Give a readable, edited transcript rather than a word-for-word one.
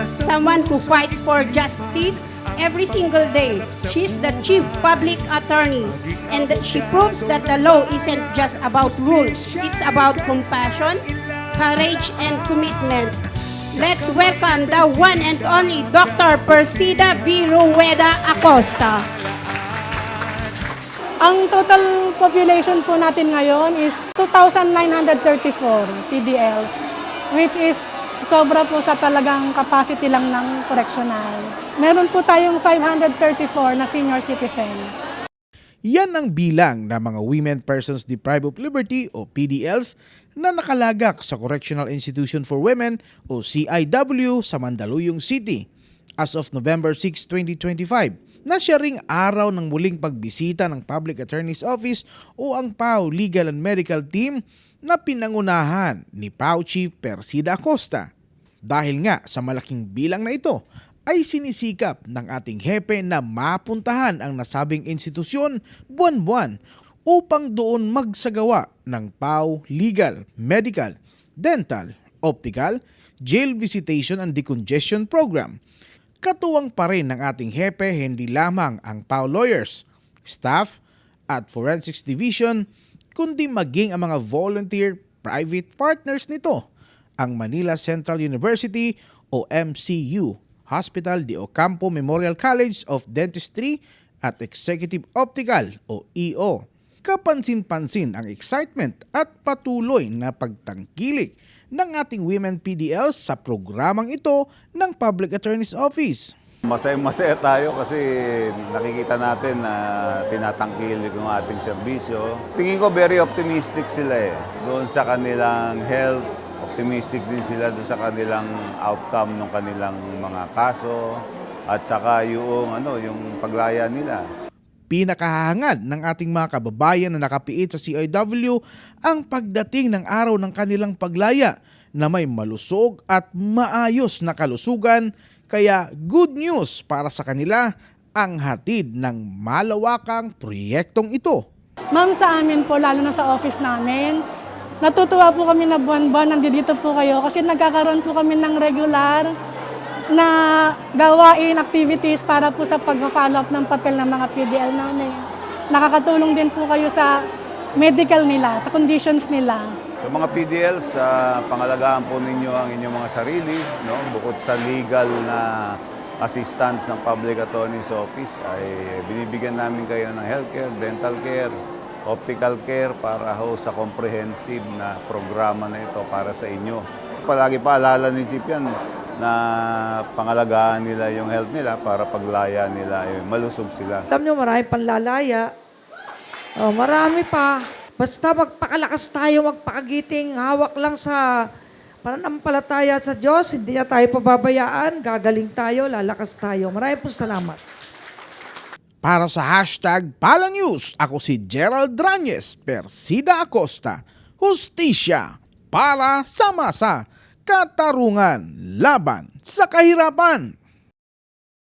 someone who fights for justice every single day. She's the chief public attorney, and she proves that the law isn't just about rules. It's about compassion, courage, and commitment. Let's welcome the one and only Dr. Persida V. Rueda Acosta. Ang total population po natin ngayon is 2,934 PDLs, which is sobra po sa talagang capacity lang ng correctional. Meron po tayong 534 na senior citizen. Yan ang bilang ng mga Women Persons Deprived of Liberty o PDLs na nakalagak sa Correctional Institution for Women o CIW sa Mandaluyong City as of November 6, 2025 na siya ring araw ng muling pagbisita ng Public Attorney's Office o ang PAO Legal and Medical Team na pinangunahan ni PAO Chief Persida Acosta. Dahil nga sa malaking bilang na ito, ay sinisikap ng ating hepe na mapuntahan ang nasabing institusyon buwan-buwan upang doon magsagawa ng PAO Legal, Medical, Dental, Optical, Jail Visitation and Decongestion Program. Katuwang pa rin ng ating hepe hindi lamang ang PAO lawyers, staff at Forensics Division, kundi maging ang mga volunteer private partners nito, ang Manila Central University o MCU, Hospital de Ocampo Memorial College of Dentistry at Executive Optical o EO. Kapansin-pansin ang excitement at patuloy na pagtangkilik ng ating women PDLs sa programang ito ng Public Attorney's Office. Masaya tayo kasi nakikita natin na tinatangkilik yung ating serbisyo. Tingin ko very optimistic sila doon sa kanilang health. Optimistic din sila doon sa kanilang outcome ng kanilang mga kaso at saka yung paglaya nila. Pinakahangad ng ating mga kababayan na nakapiit sa CIW ang pagdating ng araw ng kanilang paglaya na may malusog at maayos na kalusugan, kaya good news para sa kanila ang hatid ng malawakang proyektong ito. Ma'am, sa amin po, lalo na sa office namin, natutuwa po kami na buwan-buwan nandito po kayo kasi nagkakaroon po kami ng regular na gawain, activities para po sa pag-follow up ng papel ng mga PDL namin. Nakakatulong din po kayo sa medical nila, sa conditions nila. Yung mga PDLs, pangalagaan po ninyo ang inyong mga sarili, no? Bukod sa legal na assistance ng Public Attorney's Office, ay binibigyan namin kayo ng healthcare, dental care, optical care para ho sa comprehensive na programa na ito para sa inyo. Palagi paalala ni Chief yan na pangalagaan nila yung health nila para paglaya nila, malusog sila. Alam nyo, marami panlalaya. Marami pa. Basta magpakalakas tayo, magpakagiting, hawak lang sa pananampalataya sa Diyos, hindi niya tayo pababayaan, gagaling tayo, lalakas tayo. Maraming po salamat. Para sa hashtag Palanews, ako si Gerald Dranyes, Persida Acosta, Hustisya para sa masa, katarungan laban sa kahirapan.